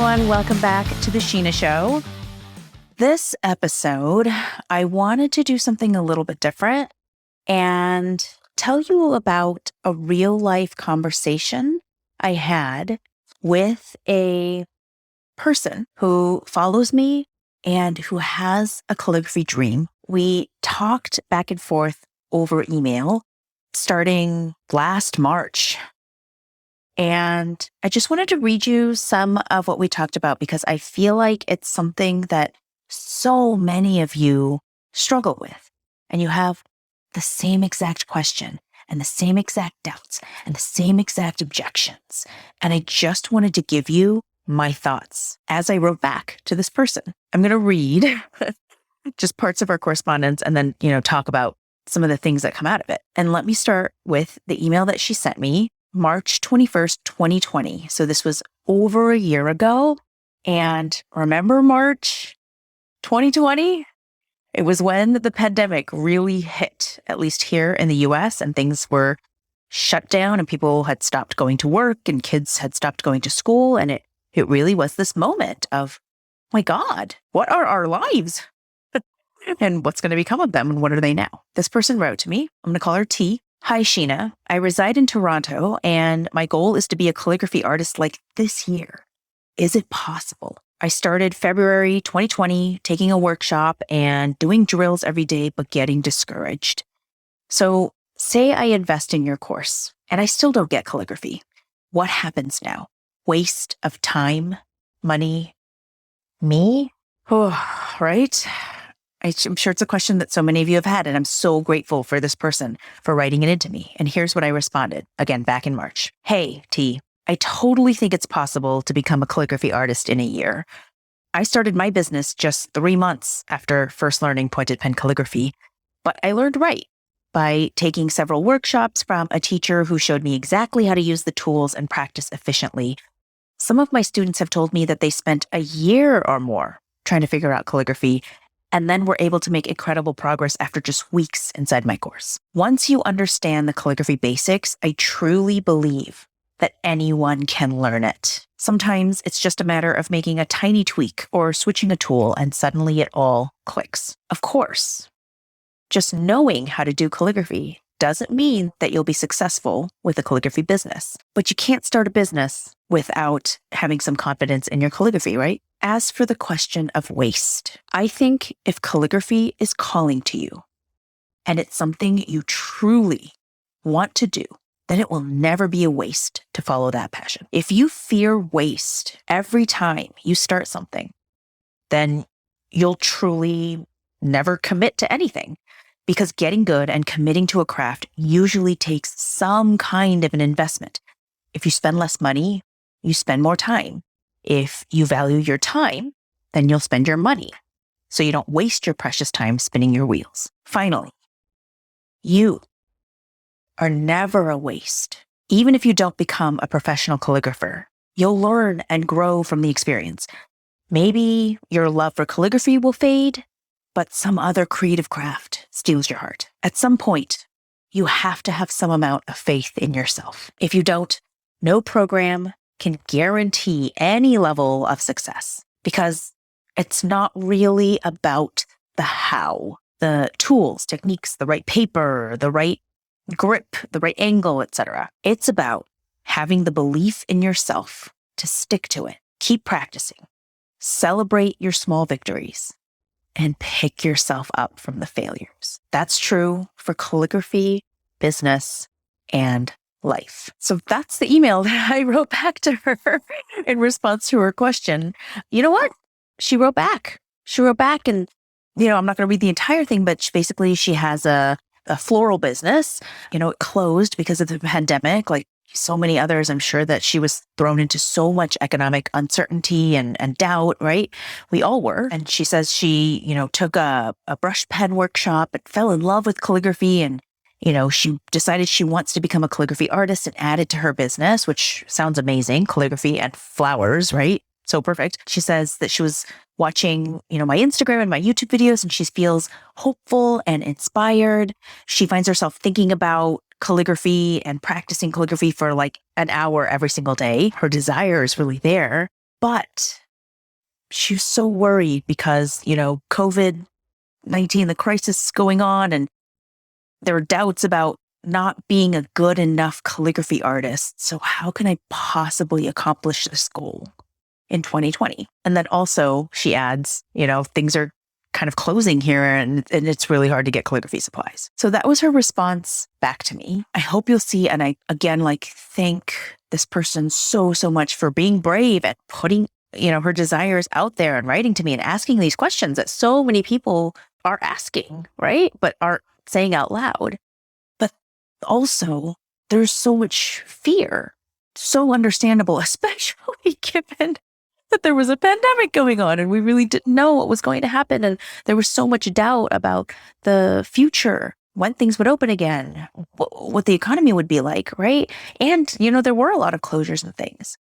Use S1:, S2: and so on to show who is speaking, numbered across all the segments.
S1: everyone. Welcome back to the Shinah Show. This episode, I wanted to do something a little bit different and tell you about a real life conversation I had with a person who follows me and who has a calligraphy dream. We talked back and forth over email starting last March. And I just wanted to read you some of what we talked about because I feel like it's something that so many of you struggle with. And you have the same exact question and the same exact doubts and the same exact objections. And I just wanted to give you my thoughts as I wrote back to this person. I'm going to read just parts of our correspondence and then, talk about some of the things that come out of it. And let me start with the email that she sent me March 21st, 2020. So this was over a year ago. And remember March 2020? It was when the pandemic really hit, at least here in the US, and things were shut down and people had stopped going to work and kids had stopped going to school. And it really was this moment of, my God, what are our lives? And what's going to become of them and what are they now? This person wrote to me. I'm going to call her T. Hi, Shinah. I reside in Toronto and my goal is to be a calligraphy artist like this year. Is it possible? I started February 2020, taking a workshop and doing drills every day, but getting discouraged. So say I invest in your course and I still don't get calligraphy. What happens now? Waste of time, money, me? Oh, right? I'm sure it's a question that so many of you have had, and I'm so grateful for this person for writing it into me. And here's what I responded, again, back in March. Hey, T, I totally think it's possible to become a calligraphy artist in a year. I started my business just 3 months after first learning pointed pen calligraphy, but I learned right by taking several workshops from a teacher who showed me exactly how to use the tools and practice efficiently. Some of my students have told me that they spent a year or more trying to figure out calligraphy and then were able to make incredible progress after just weeks inside my course. Once you understand the calligraphy basics, I truly believe that anyone can learn it. Sometimes it's just a matter of making a tiny tweak or switching a tool and suddenly it all clicks. Of course, just knowing how to do calligraphy doesn't mean that you'll be successful with a calligraphy business. But you can't start a business without having some confidence in your calligraphy, right? As for the question of waste, I think if calligraphy is calling to you and it's something you truly want to do, then it will never be a waste to follow that passion. If you fear waste every time you start something, then you'll truly never commit to anything. Because getting good and committing to a craft usually takes some kind of an investment. If you spend less money, you spend more time. If you value your time, then you'll spend your money. So you don't waste your precious time spinning your wheels. Finally, you are never a waste. Even if you don't become a professional calligrapher, you'll learn and grow from the experience. Maybe your love for calligraphy will fade, but some other creative craft steals your heart. At some point, you have to have some amount of faith in yourself. If you don't, no program can guarantee any level of success because it's not really about the how, the tools, techniques, the right paper, the right grip, the right angle, etc. It's about having the belief in yourself to stick to it. Keep practicing. Celebrate your small victories. And pick yourself up from the failures. That's true for calligraphy, business, and life. So that's the email that I wrote back to her in response to her question. You know what? She wrote back. And, I'm not going to read the entire thing, but basically she has a floral business. It closed because of the pandemic, like so many others. I'm sure that she was thrown into so much economic uncertainty and doubt, right? We all were. And she says she, took a brush pen workshop and fell in love with calligraphy. And, she decided she wants to become a calligraphy artist and add it to her business, which sounds amazing. Calligraphy and flowers, right? So perfect. She says that she was watching, my Instagram and my YouTube videos, and she feels hopeful and inspired. She finds herself thinking about calligraphy and practicing calligraphy for like an hour every single day. Her desire is really there. But she was so worried because, COVID-19, the crisis is going on, and there were doubts about not being a good enough calligraphy artist. So how can I possibly accomplish this goal in 2020? And then also she adds, things are kind of closing here and it's really hard to get calligraphy supplies. So that was her response back to me. I hope you'll see. And I, again, thank this person so much for being brave and putting, her desires out there and writing to me and asking these questions that so many people are asking, right? But aren't saying out loud. But also there's so much fear, so understandable, especially given that there was a pandemic going on and we really didn't know what was going to happen. And there was so much doubt about the future, when things would open again, what the economy would be like, right? And, there were a lot of closures and things.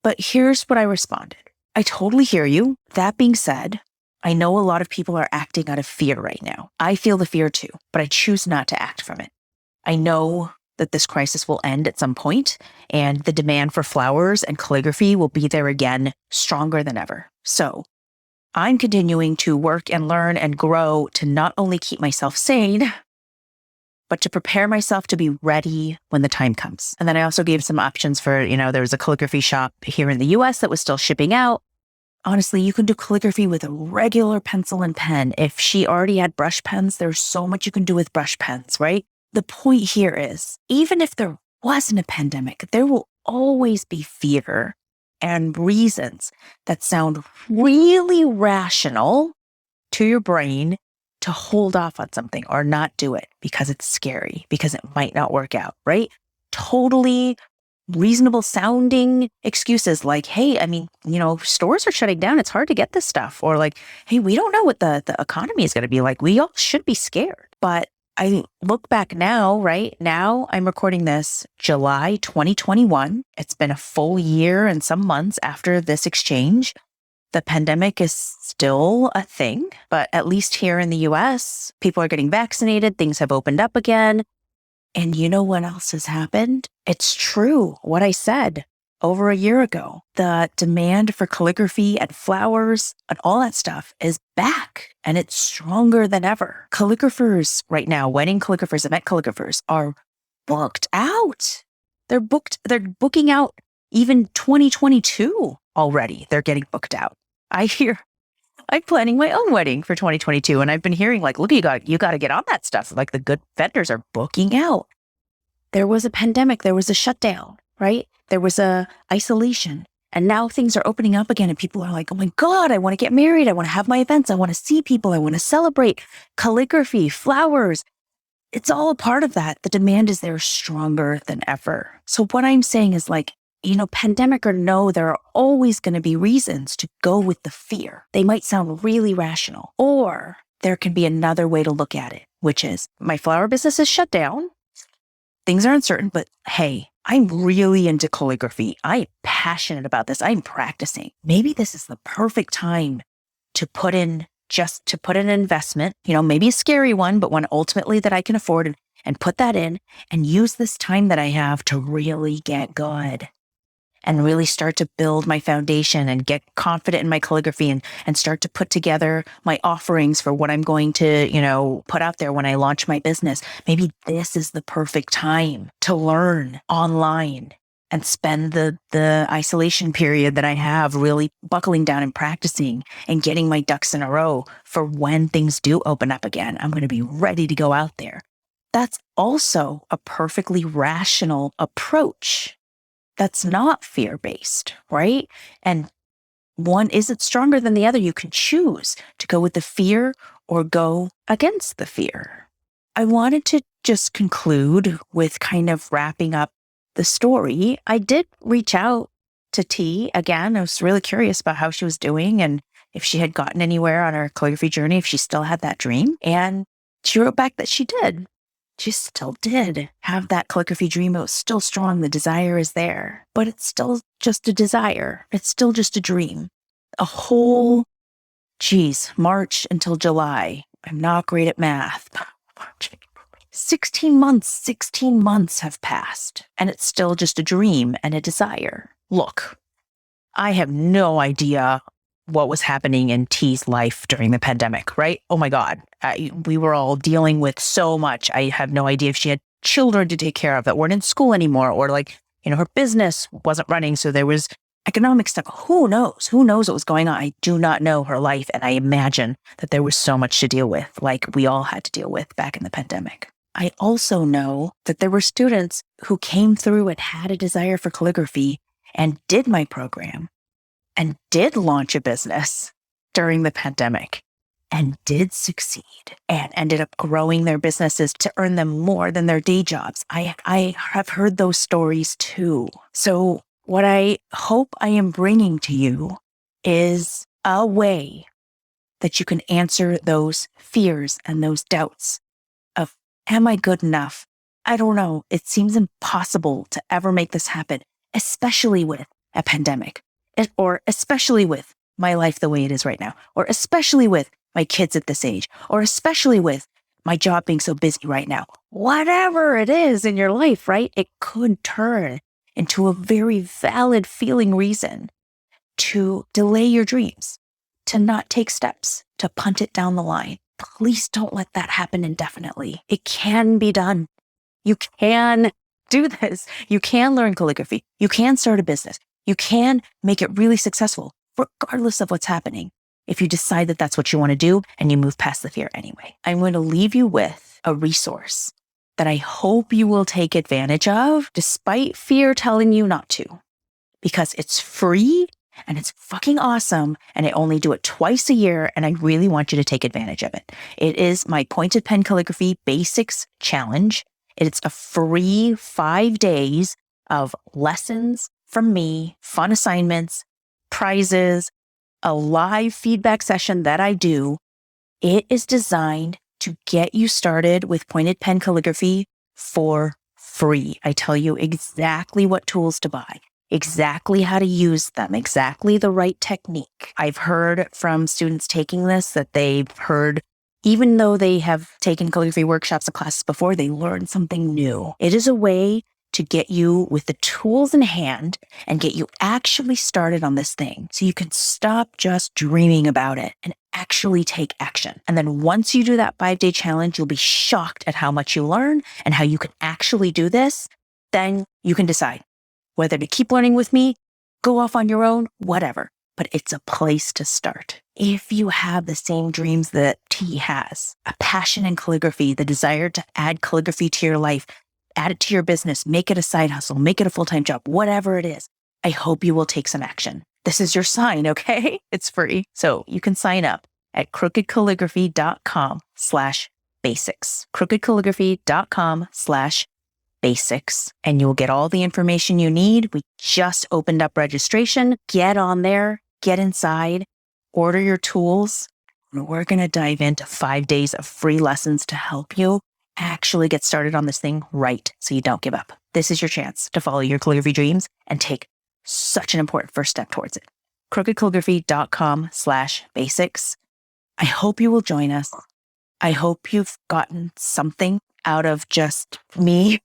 S1: But here's what I responded. I totally hear you. That being said, I know a lot of people are acting out of fear right now. I feel the fear too, but I choose not to act from it. I know that this crisis will end at some point, and the demand for flowers and calligraphy will be there again, stronger than ever. So I'm continuing to work and learn and grow to not only keep myself sane, but to prepare myself to be ready when the time comes. And then I also gave some options for, there was a calligraphy shop here in the US that was still shipping out. Honestly, you can do calligraphy with a regular pencil and pen. If she already had brush pens, there's so much you can do with brush pens, right? The point here is, even if there wasn't a pandemic, there will always be fear and reasons that sound really rational to your brain to hold off on something or not do it because it's scary, because it might not work out, right? Totally reasonable sounding excuses like, hey, stores are shutting down. It's hard to get this stuff. Or like, hey, we don't know what the economy is going to be like. We all should be scared. But I look back now, right? Now I'm recording this July 2021. It's been a full year and some months after this exchange. The pandemic is still a thing, but at least here in the US, people are getting vaccinated. Things have opened up again. And you know what else has happened? It's true, what I said over a year ago. The demand for calligraphy and flowers and all that stuff is back, and it's stronger than ever. Calligraphers right now, wedding calligraphers, event calligraphers are booked out. They're booking out even 2022 already. They're getting booked out. I'm planning my own wedding for 2022, and I've been hearing look, you got to get on that stuff. The good vendors are booking out. There was a pandemic, there was a shutdown, right? There was a isolation, and now things are opening up again, and people are like, oh my God, I want to get married. I want to have my events. I want to see people. I want to celebrate calligraphy, flowers. It's all a part of that. The demand is there stronger than ever. So what I'm saying is pandemic or no, there are always going to be reasons to go with the fear. They might sound really rational, or there can be another way to look at it, which is my flower business is shut down. Things are uncertain, but hey, I'm really into calligraphy. I'm passionate about this. I'm practicing. Maybe this is the perfect time to put in an investment, maybe a scary one, but one ultimately that I can afford, and put that in and use this time that I have to really get good. And really start to build my foundation and get confident in my calligraphy and start to put together my offerings for what I'm going to, put out there when I launch my business. Maybe this is the perfect time to learn online and spend the isolation period that I have really buckling down and practicing and getting my ducks in a row for when things do open up again. I'm going to be ready to go out there. That's also a perfectly rational approach. That's not fear-based, right? And one isn't stronger than the other. You can choose to go with the fear or go against the fear. I wanted to just conclude with kind of wrapping up the story. I did reach out to T again. I was really curious about how she was doing and if she had gotten anywhere on her calligraphy journey, if she still had that dream. And she wrote back that she did. She still did have that calligraphy dream. It was still strong. The desire is there, but it's still just a desire. It's still just a dream. A whole, March until July. I'm not great at math. 16 months have passed, and it's still just a dream and a desire. Look, I have no idea what was happening in T's life during the pandemic, right? Oh my God. We were all dealing with so much. I have no idea if she had children to take care of that weren't in school anymore, or her business wasn't running. So there was economic stuff. Who knows? Who knows what was going on? I do not know her life. And I imagine that there was so much to deal with, like we all had to deal with back in the pandemic. I also know that there were students who came through and had a desire for calligraphy and did my program and did launch a business during the pandemic and did succeed and ended up growing their businesses to earn them more than their day jobs. I have heard those stories too. So what I hope I am bringing to you is a way that you can answer those fears and those doubts of, am I good enough? I don't know. It seems impossible to ever make this happen, especially with a pandemic, or especially with my life the way it is right now, or especially with my kids at this age, or especially with my job being so busy right now. Whatever it is in your life, right? It could turn into a very valid feeling reason to delay your dreams, to not take steps, to punt it down the line. Please don't let that happen indefinitely. It can be done. You can do this. You can learn calligraphy. You can start a business. You can make it really successful, regardless of what's happening, if you decide that that's what you want to do and you move past the fear anyway. I'm going to leave you with a resource that I hope you will take advantage of, despite fear telling you not to, because it's free and it's fucking awesome, and I only do it twice a year, and I really want you to take advantage of it. It is my Pointed Pen Calligraphy Basics Challenge. It's a free 5 days of lessons from me, fun assignments, prizes, a live feedback session that I do. It is designed to get you started with pointed pen calligraphy for free. I tell you exactly what tools to buy, exactly how to use them, exactly the right technique. I've heard from students taking this that they've heard, even though they have taken calligraphy workshops and classes before, they learned something new. It is a way to get you with the tools in hand and get you actually started on this thing so you can stop just dreaming about it and actually take action. And then once you do that 5-day challenge, you'll be shocked at how much you learn and how you can actually do this. Then you can decide whether to keep learning with me, go off on your own, whatever. But it's a place to start. If you have the same dreams that T has, a passion in calligraphy, the desire to add calligraphy to your life, add it to your business, make it a side hustle, make it a full-time job, whatever it is, I hope you will take some action. This is your sign, okay? It's free. So you can sign up at crookedcalligraphy.com/basics. crookedcalligraphy.com/basics. And you'll get all the information you need. We just opened up registration. Get on there, get inside, order your tools. We're going to dive into 5 days of free lessons to help you actually get started on this thing right so you don't give up. This is your chance to follow your calligraphy dreams and take such an important first step towards it. crookedcalligraphy.com/basics. I hope you will join us. I hope you've gotten something out of just me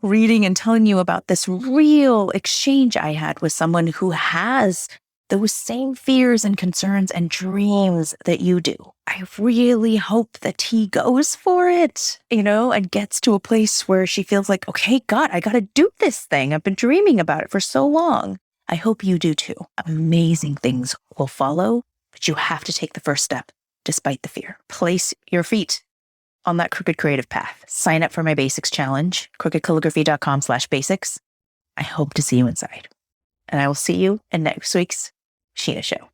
S1: reading and telling you about this real exchange I had with someone who has those same fears and concerns and dreams that you do. I really hope that he goes for it, and gets to a place where she feels like, okay, God, I got to do this thing. I've been dreaming about it for so long. I hope you do too. Amazing things will follow, but you have to take the first step despite the fear. Place your feet on that crooked creative path. Sign up for my basics challenge, crookedcalligraphy.com/basics. I hope to see you inside. And I will see you in next week's Shinah Show.